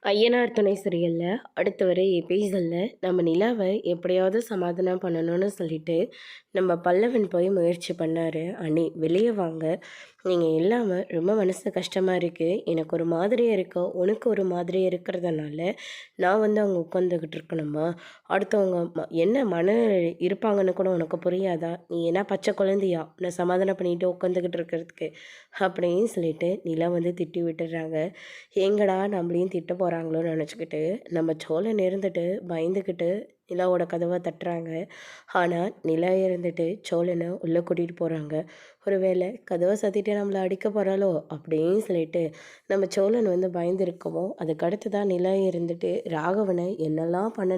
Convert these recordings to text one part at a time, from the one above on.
ஐயனார் துணை சீரியலில் அடுத்து வர எபிசோடில் நம்ம நிலாவை எப்படியாவது சமாதானம் பண்ணணும்னு சொல்லிட்டு நம்ம பல்லவன் போய் முயற்சி பண்ணார். அண்ணி வெளியே வாங்க, நீங்கள் இல்லாமல் ரொம்ப மனசு கஷ்டமாக இருக்குது, எனக்கு ஒரு மாதிரியாக இருக்கோ உனக்கு ஒரு மாதிரியாக இருக்கிறதுனால நான் வந்து அவங்க உட்காந்துக்கிட்டு இருக்கணுமா? அடுத்தவங்க என்ன மன இருப்பாங்கன்னு கூட உனக்கு புரியாதா? நீ என்ன பச்சை குழந்தையா நான் சமாதானம் பண்ணிட்டு உட்காந்துக்கிட்டு இருக்கிறதுக்கு அப்படின்னு சொல்லிட்டு நிலா வந்து திட்டி விட்டுடுறாங்க. எங்கடா நம்மளையும் திட்ட போகிறாங்களோன்னு நினச்சிக்கிட்டு நம்ம சோழன் இருந்துட்டு பயந்துக்கிட்டு நிலாவோட கதவை தட்டுறாங்க. ஆனால் நிலா இருந்துட்டு சோழனை உள்ளே கூட்டிகிட்டு போகிறாங்க. ஒருவேளை கதவை சாத்திட்டு நம்மளை அடிக்க போகிறாளோ அப்படின்னு சொல்லிட்டு நம்ம சோழன் வந்து பயந்துருக்கவோ, அதுக்கு அடுத்து தான் நிலா இருந்துட்டு ராகவனை என்னெல்லாம் பண்ண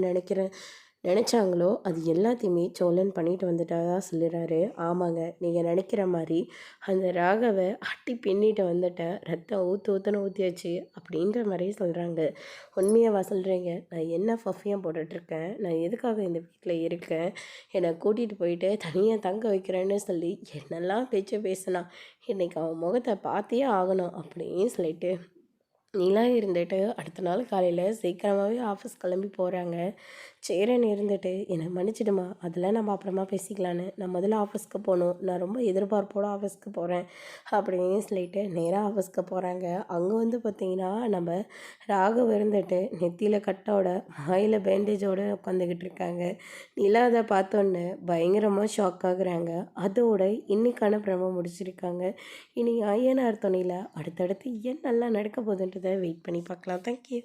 நினச்சாங்களோ அது எல்லாத்தையுமே சோழன் பண்ணிட்டு வந்துட்டதா சொல்லிடுறாரு. ஆமாங்க, நீங்கள் நினைக்கிற மாதிரி அந்த ராகவை அட்டி பின்னிட்டு வந்துட்டேன், ரத்தம் ஊற்றுன்னு ஊற்றியாச்சு அப்படின்ற மாதிரி சொல்கிறாங்க. உண்மையாவா சொல்கிறீங்க? நான் என்ன பஃபியம் போட்டுட்ருக்கேன், நான் எதுக்காக இந்த வீட்டில் இருக்கேன், என்னை கூட்டிகிட்டு போயிட்டு தனியாக தங்க வைக்கிறேன்னு சொல்லி என்னெல்லாம் பேச்சு பேசினா, இன்றைக்கி அவன் முகத்தை பார்த்தே ஆகணும் அப்படின்னு சொல்லிட்டு நிலா இருந்துட்டு அடுத்த நாள் காலையில் சீக்கிரமாகவே ஆஃபீஸ் கிளம்பி போகிறாங்க. சேரன் இருந்துட்டு என்னை மன்னிச்சிடுமா, அதெல்லாம் நம்ம அப்புறமா பேசிக்கலான்னு, நான் முதல்ல ஆஃபீஸ்க்கு போகணும், நான் ரொம்ப எதிர்பார்ப்போடு ஆஃபீஸ்க்கு போகிறேன் அப்படின்னு சொல்லிட்டு நேராக ஆஃபீஸ்க்கு போகிறாங்க. அங்கே வந்து பார்த்திங்கன்னா நம்ம ராகவ் இருந்துட்டு நெத்தியில் கட்டோட வாயில் பேண்டேஜோடு உட்காந்துக்கிட்டு இருக்காங்க. நிலா அதை பார்த்தோன்னே பயங்கரமாக ஷாக் ஆகுறாங்க. அதோட இன்னைக்கான ப்ரமோ முடிச்சிருக்காங்க. இனி ஐயனார் துணையில் அடுத்தடுத்து என்னெல்லாம் நடக்க போகுதுன்றதை வெயிட் பண்ணி பார்க்கலாம். தேங்க்யூ.